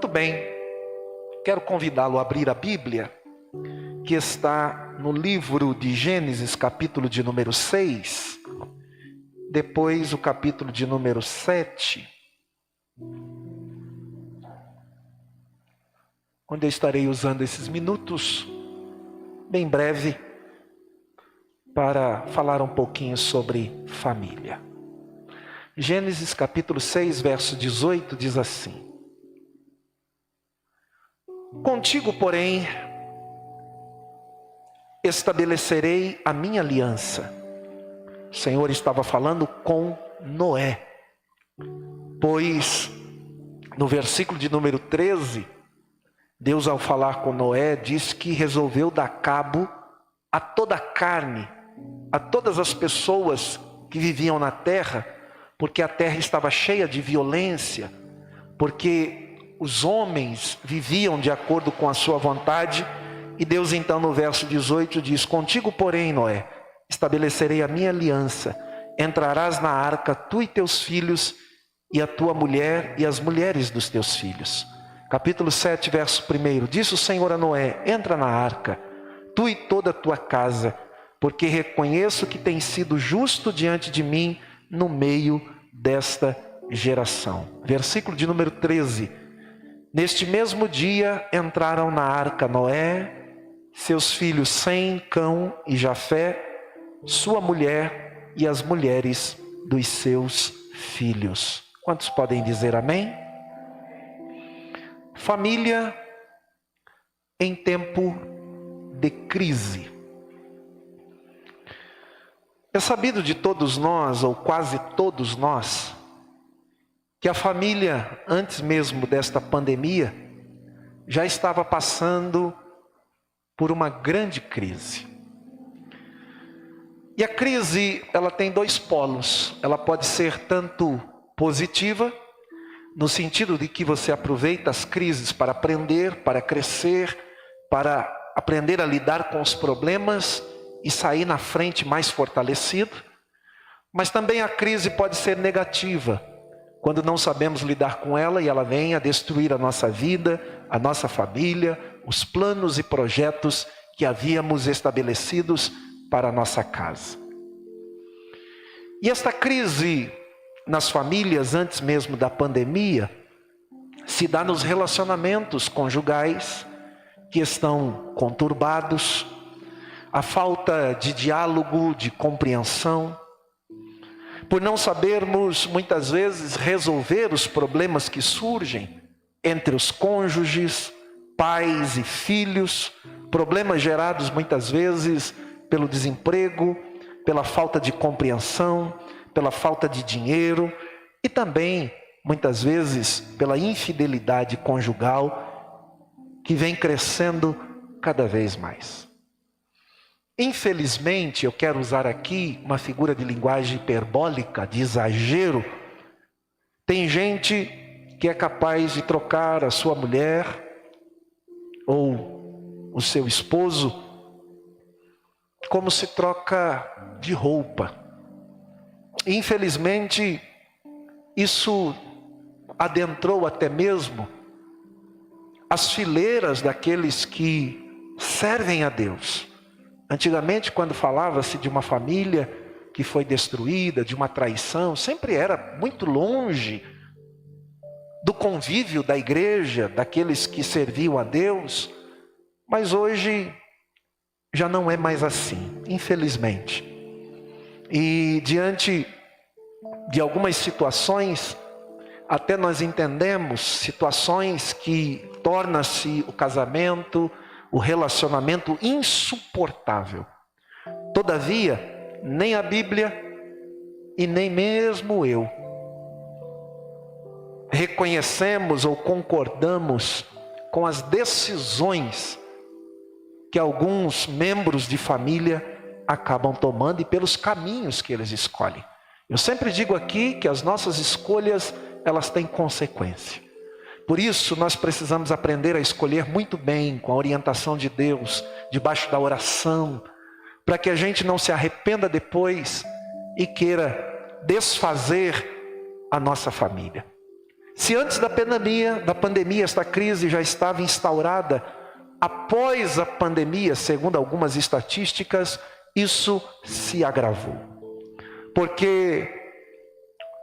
Muito bem, quero convidá-lo a abrir a Bíblia, que está no livro de Gênesis, capítulo de número 6, depois o capítulo de número 7, onde eu estarei usando esses minutos, bem breve, para falar um pouquinho sobre família. Gênesis capítulo 6, verso 18, diz assim: Contigo, porém, estabelecerei a minha aliança. O Senhor estava falando com Noé, pois no versículo de número 13, Deus, ao falar com Noé, diz que resolveu dar cabo a toda a carne, a todas as pessoas que viviam na terra, porque a terra estava cheia de violência, porque os homens viviam de acordo com a sua vontade. E Deus então no verso 18 diz: Contigo, porém, Noé, estabelecerei a minha aliança, entrarás na arca tu e teus filhos, e a tua mulher e as mulheres dos teus filhos. Capítulo 7, verso 1, disse o Senhor a Noé: Entra na arca, tu e toda a tua casa, porque reconheço que tens sido justo diante de mim no meio desta geração. Versículo de número 13. Neste mesmo dia entraram na arca Noé, seus filhos Sem, Cão e Jafé, sua mulher e as mulheres dos seus filhos. Quantos podem dizer amém? Família em tempo de crise. É sabido de todos nós, ou quase todos nós, que a família, antes mesmo desta pandemia, já estava passando por uma grande crise. E a crise, ela tem dois polos. Ela pode ser tanto positiva, no sentido de que você aproveita as crises para aprender, para crescer, para aprender a lidar com os problemas e sair na frente mais fortalecido. Mas também a crise pode ser negativa, quando não sabemos lidar com ela e ela vem a destruir a nossa vida, a nossa família, os planos e projetos que havíamos estabelecidos para a nossa casa. E esta crise nas famílias, antes mesmo da pandemia, se dá nos relacionamentos conjugais que estão conturbados, a falta de diálogo, de compreensão, por não sabermos muitas vezes resolver os problemas que surgem entre os cônjuges, pais e filhos, problemas gerados muitas vezes pelo desemprego, pela falta de compreensão, pela falta de dinheiro e também muitas vezes pela infidelidade conjugal que vem crescendo cada vez mais. Infelizmente, eu quero usar aqui uma figura de linguagem hiperbólica, de exagero. Tem gente que é capaz de trocar a sua mulher ou o seu esposo como se troca de roupa. Infelizmente, isso adentrou até mesmo as fileiras daqueles que servem a Deus. Antigamente, quando falava-se de uma família que foi destruída, de uma traição, sempre era muito longe do convívio da igreja, daqueles que serviam a Deus. Mas hoje já não é mais assim, infelizmente. E diante de algumas situações, até nós entendemos situações que torna-se o casamento, o relacionamento insuportável. Todavia, nem a Bíblia e nem mesmo eu reconhecemos ou concordamos com as decisões que alguns membros de família acabam tomando e pelos caminhos que eles escolhem. Eu sempre digo aqui que as nossas escolhas, elas têm consequência. Por isso, nós precisamos aprender a escolher muito bem, com a orientação de Deus, debaixo da oração, para que a gente não se arrependa depois e queira desfazer a nossa família. Se antes da pandemia esta crise já estava instaurada, após a pandemia, segundo algumas estatísticas, isso se agravou. Porque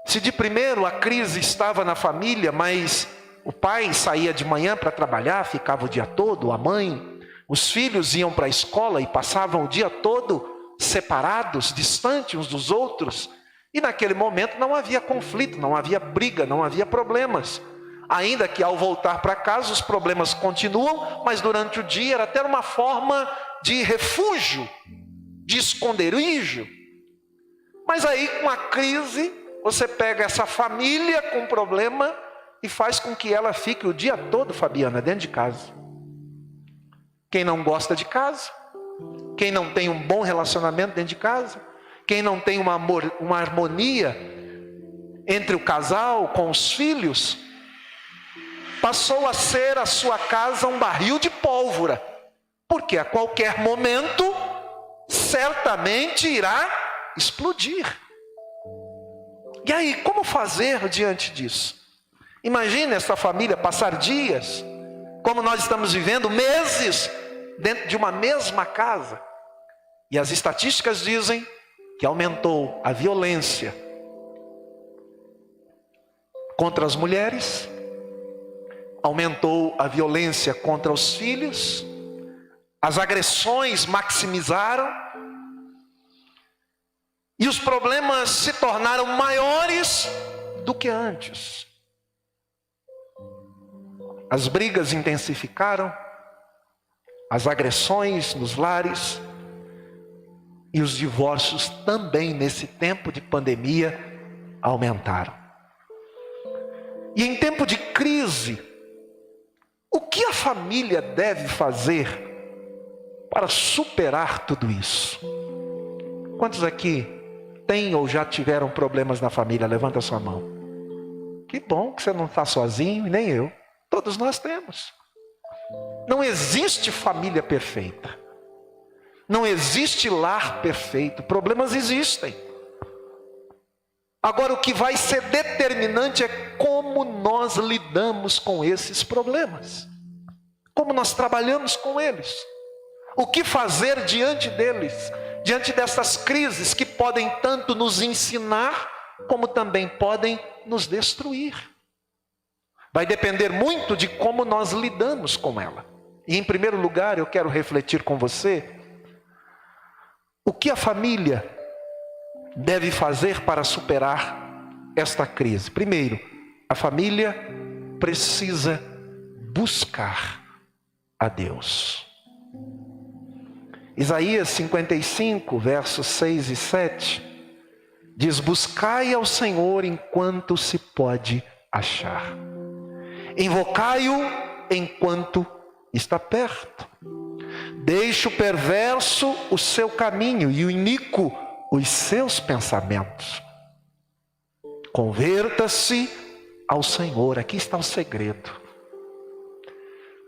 se de primeiro a crise estava na família, mas o pai saía de manhã para trabalhar, ficava o dia todo, a mãe, os filhos iam para a escola e passavam o dia todo separados, distantes uns dos outros, e naquele momento não havia conflito, não havia briga, não havia problemas. Ainda que ao voltar para casa os problemas continuam, mas durante o dia era até uma forma de refúgio, de esconderijo. Mas aí com a crise, você pega essa família com problema e faz com que ela fique o dia todo, Fabiana, dentro de casa. Quem não gosta de casa, quem não tem um bom relacionamento dentro de casa, quem não tem uma harmonia entre o casal, com os filhos, passou a ser a sua casa um barril de pólvora, porque a qualquer momento, certamente irá explodir. E aí, como fazer diante disso? Imagine essa família passar dias, como nós estamos vivendo, meses, dentro de uma mesma casa. E as estatísticas dizem que aumentou a violência contra as mulheres, aumentou a violência contra os filhos, as agressões maximizaram, e os problemas se tornaram maiores do que antes. As brigas intensificaram, as agressões nos lares, e os divórcios também nesse tempo de pandemia aumentaram. E em tempo de crise, o que a família deve fazer para superar tudo isso? Quantos aqui têm ou já tiveram problemas na família? Levanta a sua mão. Que bom que você não está sozinho e nem eu. Todos nós temos. Não existe família perfeita. Não existe lar perfeito. Problemas existem. Agora, o que vai ser determinante é como nós lidamos com esses problemas. Como nós trabalhamos com eles. O que fazer diante deles? Diante dessas crises que podem tanto nos ensinar, como também podem nos destruir. Vai depender muito de como nós lidamos com ela. E em primeiro lugar, eu quero refletir com você o que a família deve fazer para superar esta crise. Primeiro, a família precisa buscar a Deus. Isaías 55, versos 6 e 7, diz: buscai ao Senhor enquanto se pode achar. Invocai-o enquanto está perto. Deixe o perverso o seu caminho e o iníquo os seus pensamentos. Converta-se ao Senhor. Aqui está o segredo.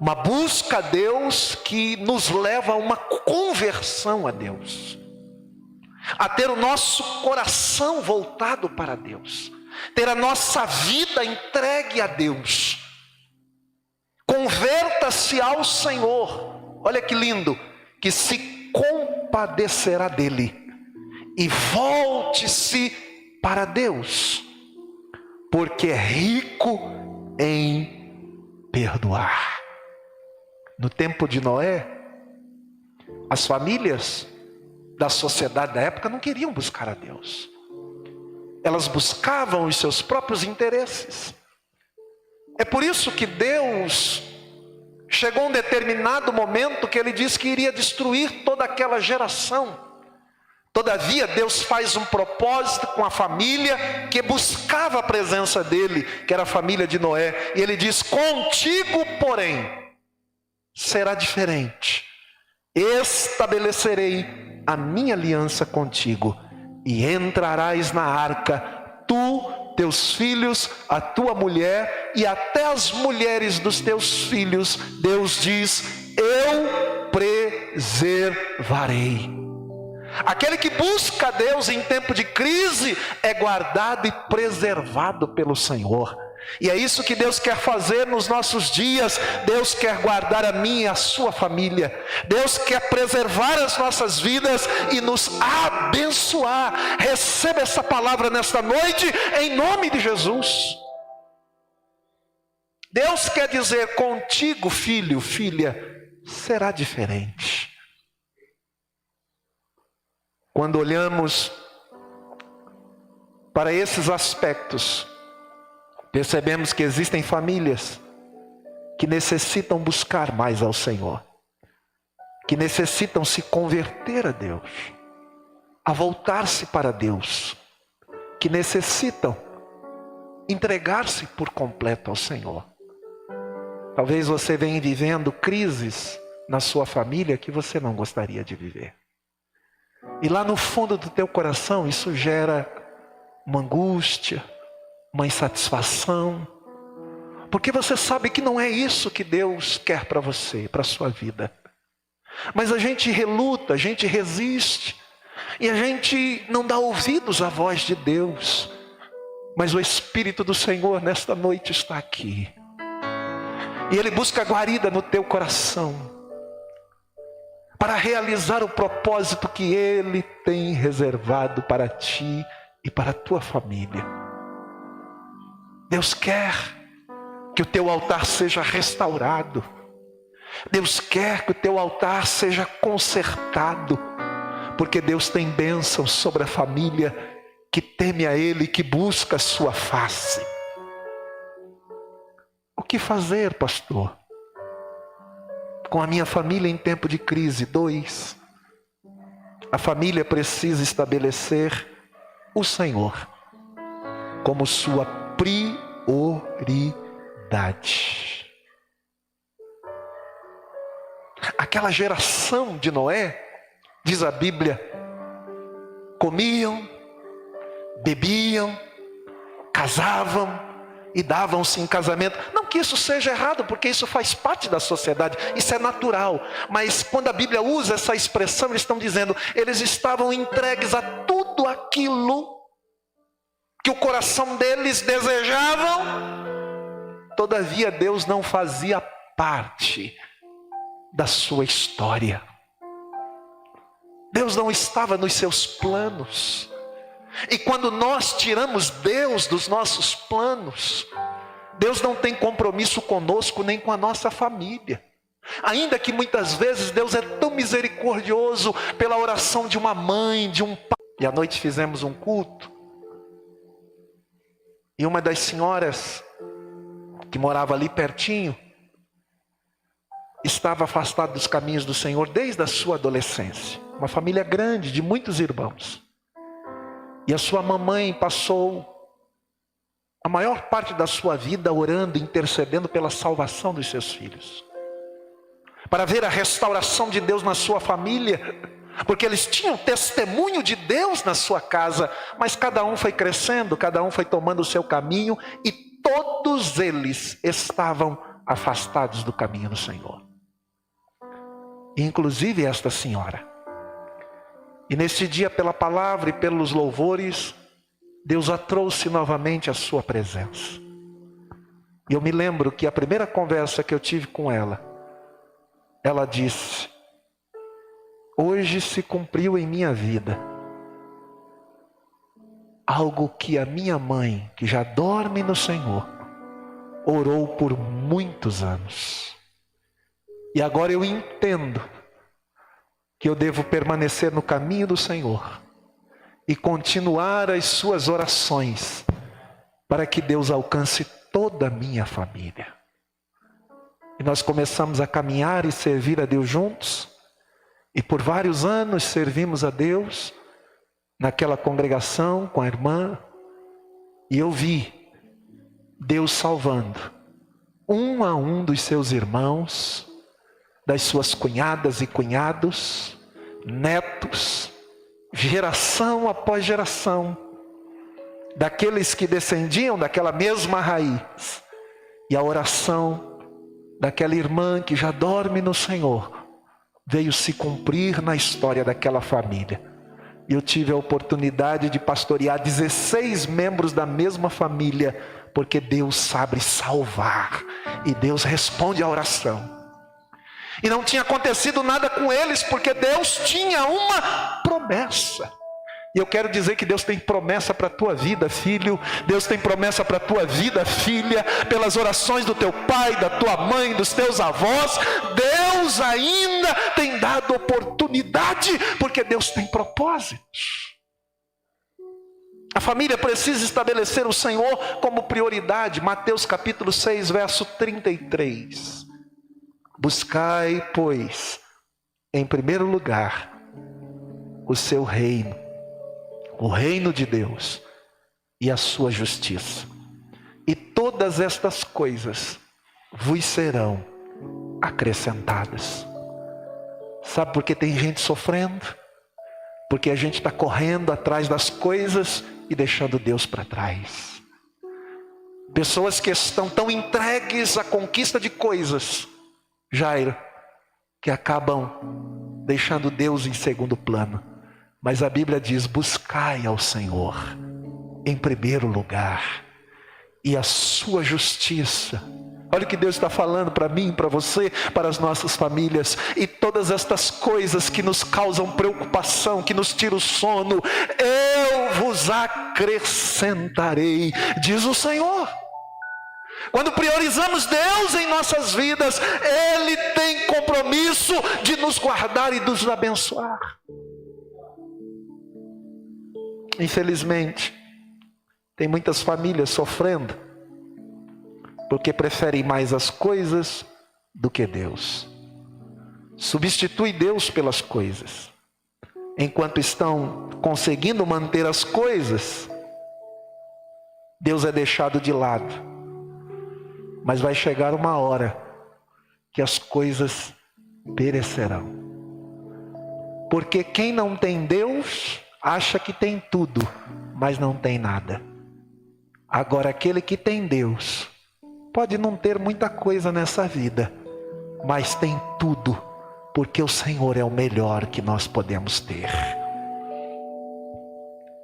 Uma busca a Deus que nos leva a uma conversão a Deus. A ter o nosso coração voltado para Deus. Ter a nossa vida entregue a Deus. Converta-se ao Senhor. Olha que lindo, que se compadecerá dele e volte-se para Deus, porque é rico em perdoar. No tempo de Noé, as famílias da sociedade da época não queriam buscar a Deus. Elas buscavam os seus próprios interesses. É por isso que Deus chegou um determinado momento que ele disse que iria destruir toda aquela geração. Todavia, Deus faz um propósito com a família que buscava a presença dele, que era a família de Noé. E ele diz: contigo, porém, será diferente. Estabelecerei a minha aliança contigo, e entrarás na arca, tu, teus filhos, a tua mulher e até as mulheres dos teus filhos. Deus diz: eu preservarei. Aquele que busca a Deus em tempo de crise é guardado e preservado pelo Senhor. E é isso que Deus quer fazer nos nossos dias. Deus quer guardar a minha e a sua família. Deus quer preservar as nossas vidas e nos abençoar. Receba essa palavra nesta noite, em nome de Jesus. Deus quer dizer contigo, filho, filha, será diferente. Quando olhamos para esses aspectos, percebemos que existem famílias que necessitam buscar mais ao Senhor, que necessitam se converter a Deus, a voltar-se para Deus, que necessitam entregar-se por completo ao Senhor. Talvez você venha vivendo crises na sua família que você não gostaria de viver. E lá no fundo do teu coração isso gera uma angústia, uma insatisfação, porque você sabe que não é isso que Deus quer para você, para a sua vida. Mas a gente reluta, a gente resiste, e a gente não dá ouvidos à voz de Deus. Mas o Espírito do Senhor nesta noite está aqui, e Ele busca guarida no teu coração, para realizar o propósito que Ele tem reservado para ti e para a tua família. Deus quer que o teu altar seja restaurado. Deus quer que o teu altar seja consertado, porque Deus tem bênção sobre a família que teme a Ele, que busca a sua face. O que fazer, pastor? Com a minha família em tempo de crise? 2. A família precisa estabelecer o Senhor como sua prioridade. Aquela geração de Noé, diz a Bíblia, comiam, bebiam, casavam e davam-se em casamento. Não que isso seja errado, porque isso faz parte da sociedade, isso é natural. Mas quando a Bíblia usa essa expressão, eles estão dizendo, eles estavam entregues a tudo aquilo que o coração deles desejavam. Todavia Deus não fazia parte da sua história. Deus não estava nos seus planos. E quando nós tiramos Deus dos nossos planos, Deus não tem compromisso conosco nem com a nossa família. Ainda que muitas vezes Deus é tão misericordioso pela oração de uma mãe, de um pai. E à noite fizemos um culto, e uma das senhoras que morava ali pertinho estava afastada dos caminhos do Senhor desde a sua adolescência. Uma família grande, de muitos irmãos. E a sua mamãe passou a maior parte da sua vida orando, intercedendo pela salvação dos seus filhos, para ver a restauração de Deus na sua família, porque eles tinham testemunho de Deus na sua casa, mas cada um foi crescendo, cada um foi tomando o seu caminho, e todos eles estavam afastados do caminho do Senhor, inclusive esta senhora. E neste dia, pela palavra e pelos louvores, Deus a trouxe novamente à sua presença. E eu me lembro que a primeira conversa que eu tive com ela, ela disse: hoje se cumpriu em minha vida algo que a minha mãe, que já dorme no Senhor, orou por muitos anos. E agora eu entendo que eu devo permanecer no caminho do Senhor e continuar as suas orações para que Deus alcance toda a minha família. E nós começamos a caminhar e servir a Deus juntos, e por vários anos servimos a Deus naquela congregação com a irmã, e eu vi Deus salvando um a um dos seus irmãos, das suas cunhadas e cunhados, netos, geração após geração, daqueles que descendiam daquela mesma raiz. E a oração daquela irmã que já dorme no Senhor veio se cumprir na história daquela família. E eu tive a oportunidade de pastorear 16 membros da mesma família Porque Deus sabe salvar. E Deus responde à oração. E não tinha acontecido nada com eles, porque Deus tinha uma promessa. E eu quero dizer que Deus tem promessa para a tua vida, filho. Deus tem promessa para a tua vida, filha. Pelas orações do teu pai, da tua mãe, dos teus avós, Deus ainda tem dado oportunidade, porque Deus tem propósitos. A família precisa estabelecer o Senhor como prioridade. Mateus capítulo 6, verso 33. Buscai, pois, em primeiro lugar, o seu reino, o reino de Deus e a sua justiça. E todas estas coisas vos serão acrescentadas. Sabe por que tem gente sofrendo? Porque a gente está correndo atrás das coisas e deixando Deus para trás. Pessoas que estão tão entregues à conquista de coisas, Jairo, que acabam deixando Deus em segundo plano. Mas a Bíblia diz: buscai ao Senhor em primeiro lugar, e a sua justiça. Olha o que Deus está falando para mim, para você, para as nossas famílias. E todas estas coisas que nos causam preocupação, que nos tiram o sono, eu vos acrescentarei, diz o Senhor. Quando priorizamos Deus em nossas vidas, Ele tem compromisso de nos guardar e nos abençoar. Infelizmente, tem muitas famílias sofrendo, porque preferem mais as coisas do que Deus. Substitui Deus pelas coisas. Enquanto estão conseguindo manter as coisas, Deus é deixado de lado. Mas vai chegar uma hora que as coisas perecerão. Porque quem não tem Deus, acha que tem tudo, mas não tem nada. Agora, aquele que tem Deus, pode não ter muita coisa nessa vida, mas tem tudo, porque o Senhor é o melhor que nós podemos ter.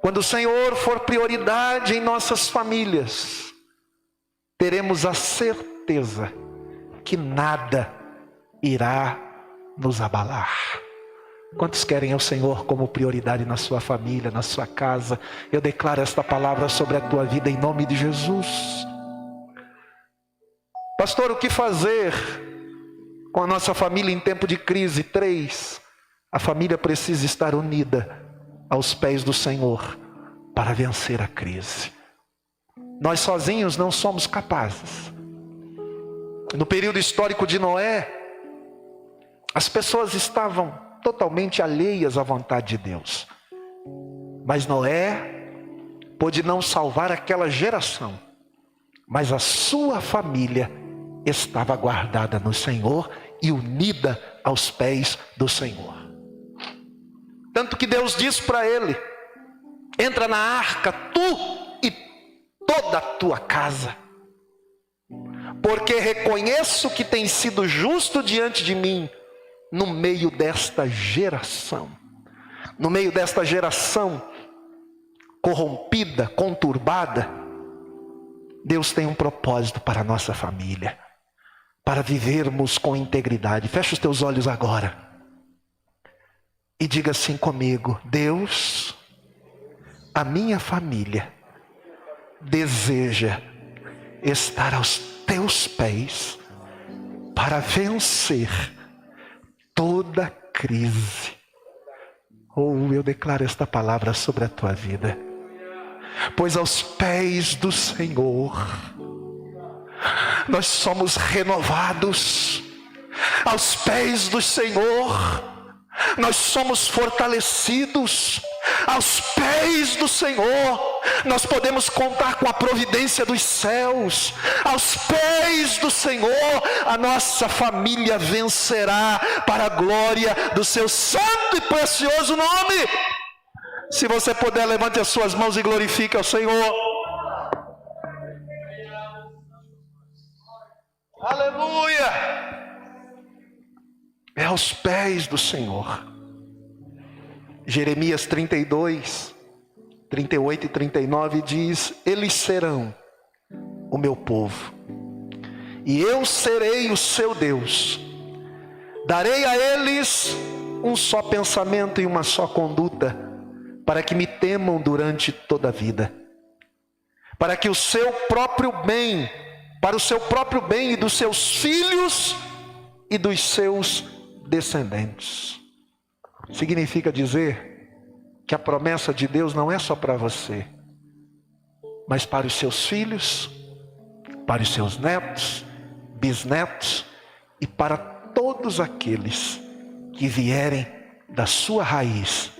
Quando o Senhor for prioridade em nossas famílias, teremos a certeza que nada irá nos abalar. Quantos querem o Senhor como prioridade na sua família, na sua casa? Eu declaro esta palavra sobre a tua vida em nome de Jesus. Pastor, o que fazer com a nossa família em tempo de crise? 3. A família precisa estar unida aos pés do Senhor para vencer a crise. Nós sozinhos não somos capazes. No período histórico de Noé, as pessoas estavam totalmente alheias à vontade de Deus. Mas Noé pôde não salvar aquela geração, mas a sua família estava guardada no Senhor e unida aos pés do Senhor. Tanto que Deus disse para ele: entra na arca, tu e toda a tua casa, porque reconheço que tem sido justo diante de mim no meio desta geração. No meio desta geração corrompida, conturbada, Deus tem um propósito para a nossa família, para vivermos com integridade. Fecha os teus olhos agora e diga assim comigo: Deus, a minha família deseja estar aos teus pés para vencer toda crise. Oh, eu declaro esta palavra sobre a tua vida. Pois aos pés do Senhor nós somos renovados. Aos pés do Senhor nós somos fortalecidos. Aos pés do Senhor nós podemos contar com a providência dos céus. Aos pés do Senhor a nossa família vencerá para a glória do seu santo e precioso nome. Se você puder, levante as suas mãos e glorifique ao Senhor. Aleluia! É aos pés do Senhor. Jeremias 32, 38 e 39 diz: eles serão o meu povo, e eu serei o seu Deus. Darei a eles um só pensamento e uma só conduta, para que me temam durante toda a vida, para que o seu próprio bem, para o seu próprio bem e dos seus filhos e dos seus descendentes. Significa dizer que a promessa de Deus não é só para você, mas para os seus filhos, para os seus netos, bisnetos e para todos aqueles que vierem da sua raiz.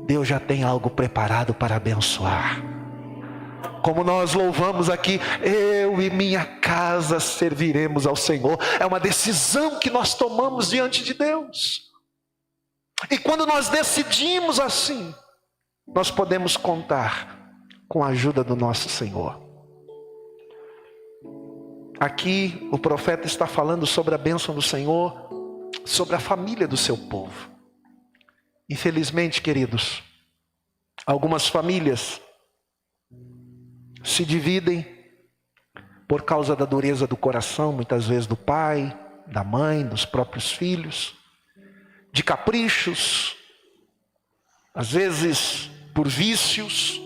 Deus já tem algo preparado para abençoar. Como nós louvamos aqui, eu e minha casa serviremos ao Senhor. É uma decisão que nós tomamos diante de Deus. E quando nós decidimos assim, nós podemos contar com a ajuda do nosso Senhor. Aqui o profeta está falando sobre a bênção do Senhor, sobre a família do seu povo. Infelizmente, queridos, algumas famílias se dividem por causa da dureza do coração, muitas vezes do pai, da mãe, dos próprios filhos, de caprichos, às vezes por vícios,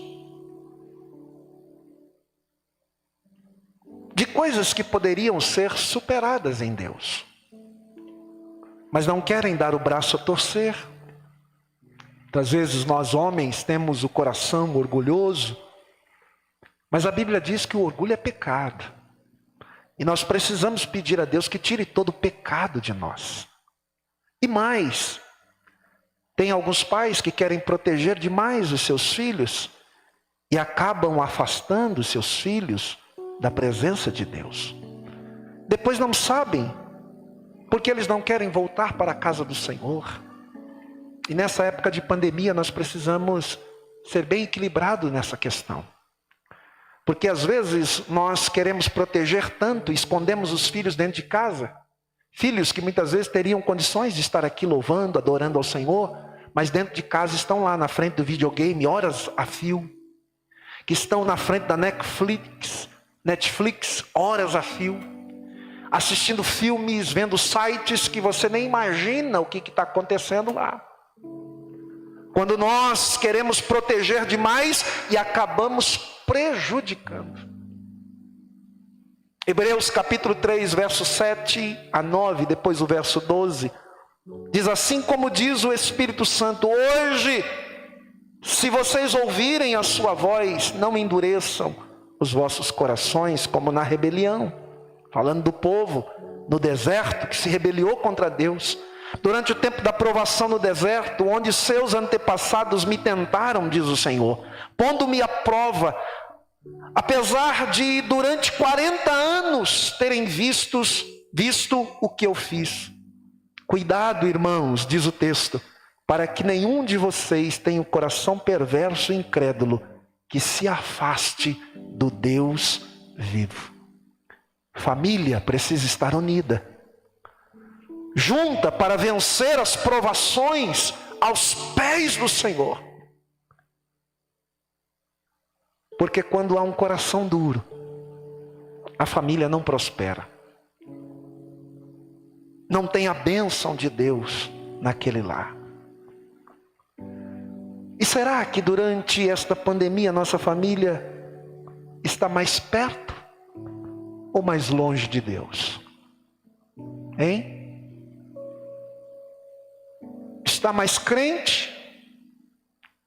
de coisas que poderiam ser superadas em Deus, mas não querem dar o braço a torcer. Muitas vezes nós homens temos o coração orgulhoso, mas a Bíblia diz que o orgulho é pecado, e nós precisamos pedir a Deus que tire todo o pecado de nós. E mais, tem alguns pais que querem proteger demais os seus filhos e acabam afastando os seus filhos da presença de Deus. Depois não sabem, porque eles não querem voltar para a casa do Senhor. E nessa época de pandemia nós precisamos ser bem equilibrados nessa questão. Porque às vezes nós queremos proteger tanto, escondemos os filhos dentro de casa. Filhos que muitas vezes teriam condições de estar aqui louvando, adorando ao Senhor, mas dentro de casa estão lá na frente do videogame, horas a fio. Que estão na frente da Netflix, horas a fio. Assistindo filmes, vendo sites que você nem imagina o que está acontecendo lá. Quando nós queremos proteger demais e acabamos prejudicando. Hebreus capítulo 3, verso 7 a 9, depois o verso 12, diz assim: como diz o Espírito Santo, hoje, se vocês ouvirem a sua voz, não endureçam os vossos corações como na rebelião. Falando do povo no deserto que se rebeliou contra Deus. Durante o tempo da provação no deserto, onde seus antepassados me tentaram, diz o Senhor, pondo-me à prova, apesar de durante 40 anos terem visto o que eu fiz. Cuidado, irmãos, diz o texto, para que nenhum de vocês tenha o coração perverso e incrédulo, que se afaste do Deus vivo. Família precisa estar unida, junta para vencer as provações aos pés do Senhor. Porque quando há um coração duro, a família não prospera. Não tem a bênção de Deus naquele lar. E será que durante esta pandemia nossa família está mais perto ou mais longe de Deus? Hein? Está mais crente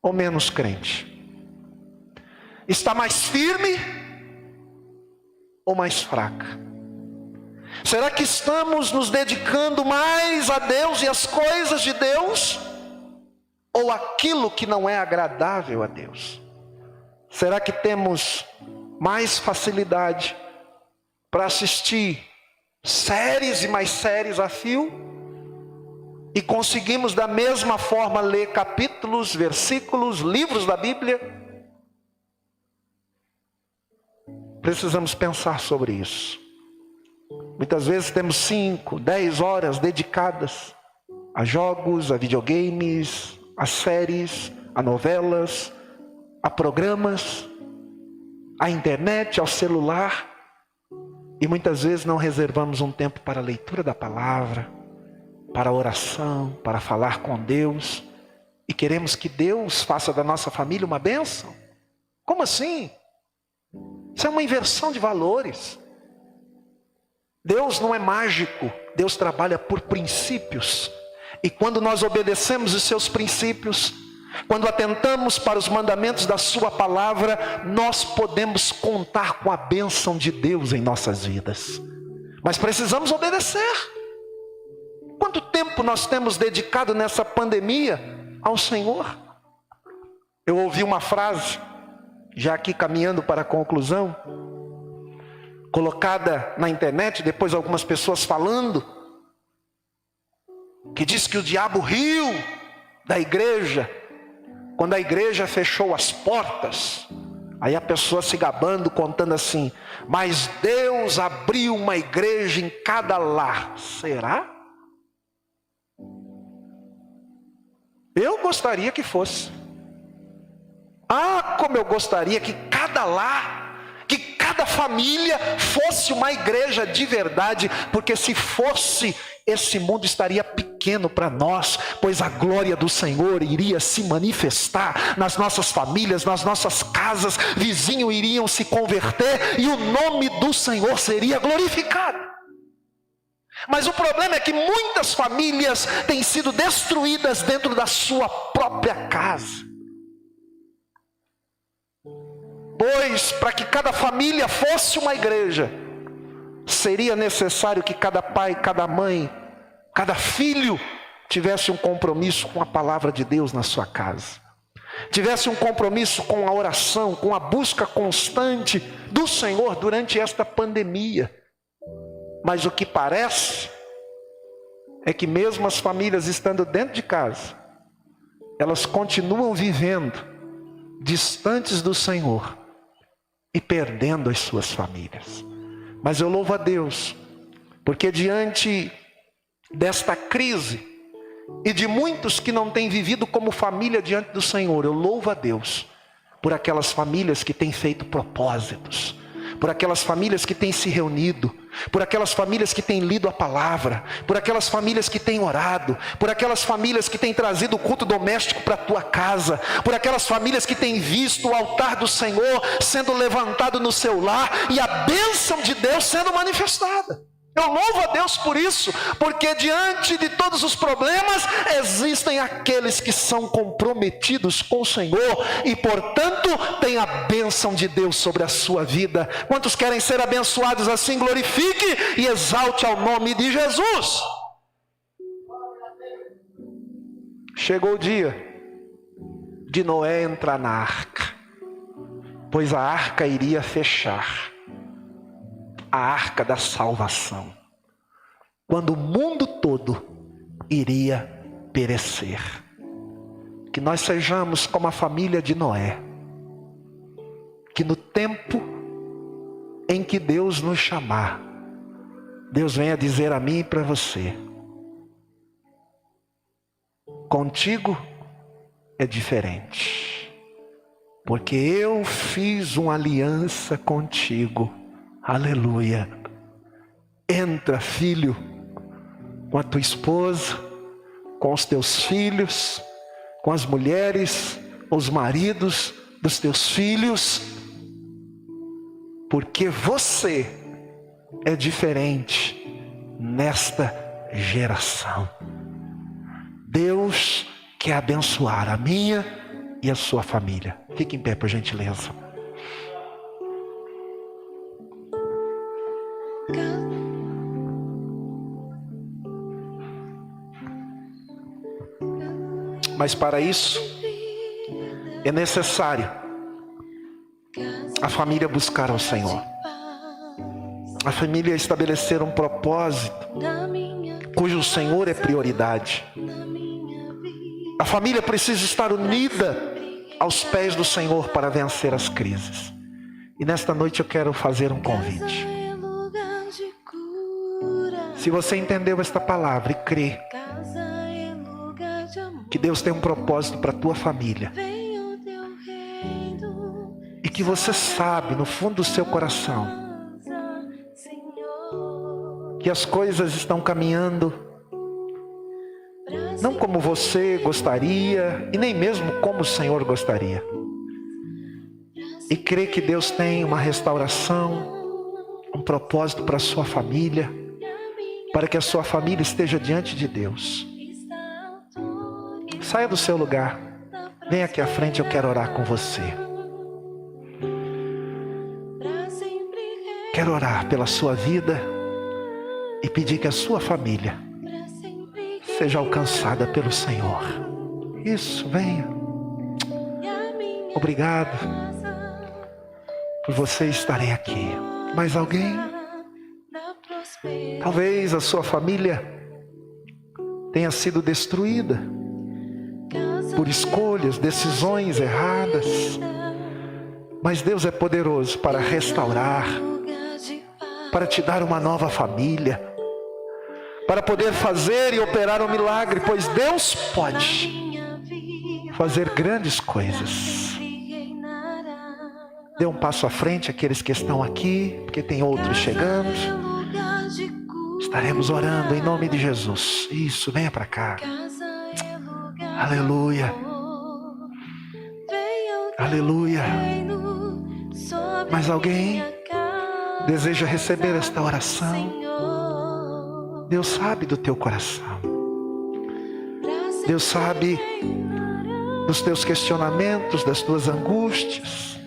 ou menos crente? Está mais firme ou mais fraca? Será que estamos nos dedicando mais a Deus e às coisas de Deus? Ou aquilo que não é agradável a Deus? Será que temos mais facilidade para assistir séries e mais séries a fio? E conseguimos da mesma forma ler capítulos, versículos, livros da Bíblia? Precisamos pensar sobre isso. Muitas vezes temos 5, 10 horas dedicadas a jogos, a videogames, a séries, a novelas, a programas, à internet, ao celular. E muitas vezes não reservamos um tempo para a leitura da palavra, para a oração, para falar com Deus. E queremos que Deus faça da nossa família uma bênção? Como assim? Isso é uma inversão de valores. Deus não é mágico, Deus trabalha por princípios. E quando nós obedecemos os seus princípios, quando atentamos para os mandamentos da sua palavra, nós podemos contar com a bênção de Deus em nossas vidas. Mas precisamos obedecer. Quanto tempo nós temos dedicado nessa pandemia ao Senhor? Eu ouvi uma frase, já aqui caminhando para a conclusão, colocada na internet, depois algumas pessoas falando, que diz que o diabo riu da igreja, quando a igreja fechou as portas. Aí a pessoa se gabando, contando assim: mas Deus abriu uma igreja em cada lar. Será? Eu gostaria que fosse. Ah, como eu gostaria que cada lar, que cada família fosse uma igreja de verdade, porque se fosse, esse mundo estaria pequeno para nós, pois a glória do Senhor iria se manifestar nas nossas famílias, nas nossas casas, vizinhos iriam se converter e o nome do Senhor seria glorificado. Mas o problema é que muitas famílias têm sido destruídas dentro da sua própria casa. Pois para que cada família fosse uma igreja, seria necessário que cada pai, cada mãe, cada filho tivesse um compromisso com a palavra de Deus na sua casa. Tivesse um compromisso com a oração, com a busca constante do Senhor durante esta pandemia. Mas o que parece é que mesmo as famílias estando dentro de casa, elas continuam vivendo distantes do Senhor e perdendo as suas famílias. Mas eu louvo a Deus, porque diante desta crise e de muitos que não têm vivido como família diante do Senhor, eu louvo a Deus por aquelas famílias que têm feito propósitos, por aquelas famílias que têm se reunido, por aquelas famílias que têm lido a palavra, por aquelas famílias que têm orado, por aquelas famílias que têm trazido o culto doméstico para a tua casa, por aquelas famílias que têm visto o altar do Senhor sendo levantado no seu lar e a bênção de Deus sendo manifestada. Eu louvo a Deus por isso, porque diante de todos os problemas, existem aqueles que são comprometidos com o Senhor e, portanto, têm a bênção de Deus sobre a sua vida. Quantos querem ser abençoados assim? Glorifique e exalte ao nome de Jesus. Chegou o dia de Noé entrar na arca, pois a arca iria fechar. A arca da salvação, quando o mundo todo iria perecer. Que nós sejamos como a família de Noé, que no tempo em que Deus nos chamar, Deus venha dizer a mim e para você: contigo é diferente, porque eu fiz uma aliança contigo. Aleluia. Entra, filho, com a tua esposa, com os teus filhos, com as mulheres, os maridos dos teus filhos, porque você é diferente nesta geração. Deus quer abençoar a minha e a sua família. Fique em pé, por gentileza. Mas para isso é necessário a família buscar ao Senhor, a família estabelecer um propósito cujo Senhor é prioridade. A família precisa estar unida aos pés do Senhor para vencer as crises. E nesta noite eu quero fazer um convite. Se você entendeu esta palavra e crê que Deus tem um propósito para a tua família, e que você sabe no fundo do seu coração que as coisas estão caminhando não como você gostaria e nem mesmo como o Senhor gostaria. E crê que Deus tem uma restauração, um propósito para a sua família, para que a sua família esteja diante de Deus. Saia do seu lugar, venha aqui à frente, eu quero orar com você. Quero orar pela sua vida e pedir que a sua família seja alcançada pelo Senhor. Isso, venha. Obrigado por você estarem aqui. Mais alguém? Talvez a sua família tenha sido destruída por escolhas, decisões erradas. Mas Deus é poderoso para restaurar, para te dar uma nova família, para poder fazer e operar um milagre, pois Deus pode fazer grandes coisas. Dê um passo à frente, aqueles que estão aqui, porque tem outros chegando. Estaremos orando em nome de Jesus. Isso, venha para cá. Aleluia. Aleluia. Mais alguém deseja receber esta oração? Deus sabe do teu coração. Deus sabe dos teus questionamentos, das tuas angústias.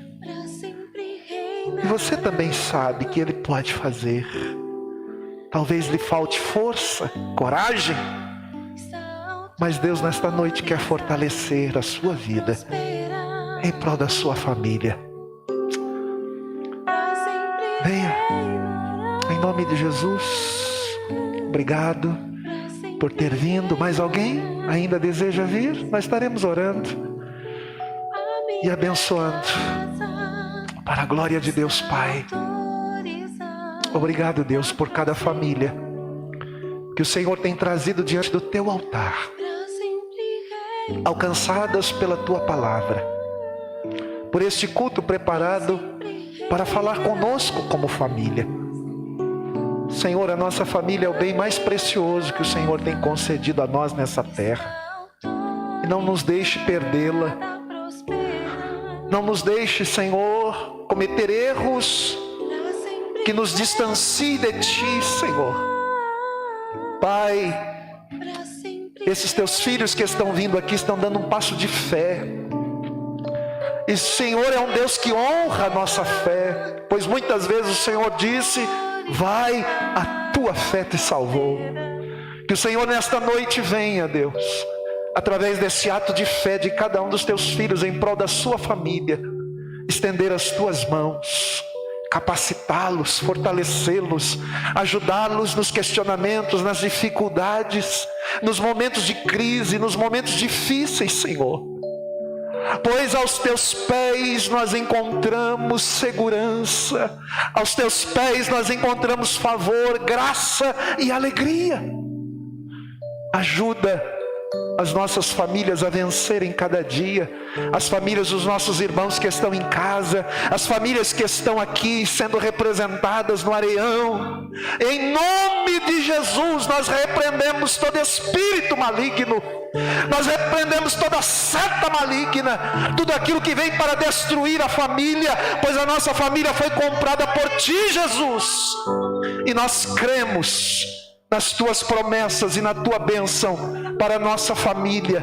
E você também sabe que Ele pode fazer. Talvez lhe falte força, coragem, mas Deus nesta noite quer fortalecer a sua vida em prol da sua família. Venha, em nome de Jesus. Obrigado por ter vindo. Mais alguém ainda deseja vir? Nós estaremos orando e abençoando para a glória de Deus Pai. Obrigado, Deus, por cada família que o Senhor tem trazido diante do teu altar, alcançadas pela tua palavra, por este culto preparado para falar conosco como família. Senhor, a nossa família é o bem mais precioso que o Senhor tem concedido a nós nessa terra. E não nos deixe perdê-la. Não nos deixe, Senhor, cometer erros que nos distanciem de Ti, Senhor. Pai, esses Teus filhos que estão vindo aqui estão dando um passo de fé. E o Senhor é um Deus que honra a nossa fé, pois muitas vezes o Senhor disse: vai, a tua fé te salvou. Que o Senhor nesta noite venha, Deus, através desse ato de fé de cada um dos teus filhos em prol da sua família, estender as tuas mãos, capacitá-los, fortalecê-los, ajudá-los nos questionamentos, nas dificuldades, nos momentos de crise, nos momentos difíceis, Senhor. Pois aos teus pés nós encontramos segurança, aos teus pés nós encontramos favor, graça e alegria. Ajuda as nossas famílias a vencerem cada dia, as famílias dos nossos irmãos que estão em casa, as famílias que estão aqui sendo representadas no Areião. Em nome de Jesus nós repreendemos todo espírito maligno, nós repreendemos toda seta maligna, tudo aquilo que vem para destruir a família, pois a nossa família foi comprada por Ti, Jesus, e nós cremos nas Tuas promessas e na Tua bênção para a nossa família.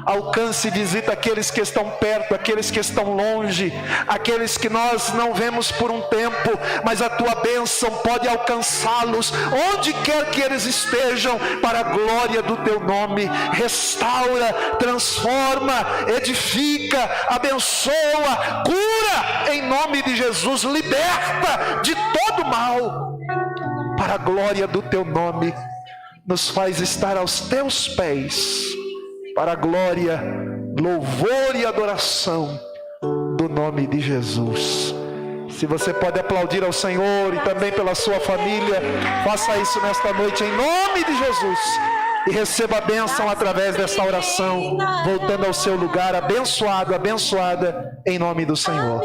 Alcance e visita aqueles que estão perto, aqueles que estão longe, aqueles que nós não vemos por um tempo, mas a Tua bênção pode alcançá-los onde quer que eles estejam, para a glória do Teu nome. Restaura, transforma, edifica, abençoa, cura, em nome de Jesus. Liberta de todo mal, para a glória do Teu nome. Nos faz estar aos Teus pés, para a glória, louvor e adoração do nome de Jesus. Se você pode aplaudir ao Senhor e também pela sua família, faça isso nesta noite em nome de Jesus. E receba a bênção através desta oração, voltando ao seu lugar, abençoado, abençoada, em nome do Senhor.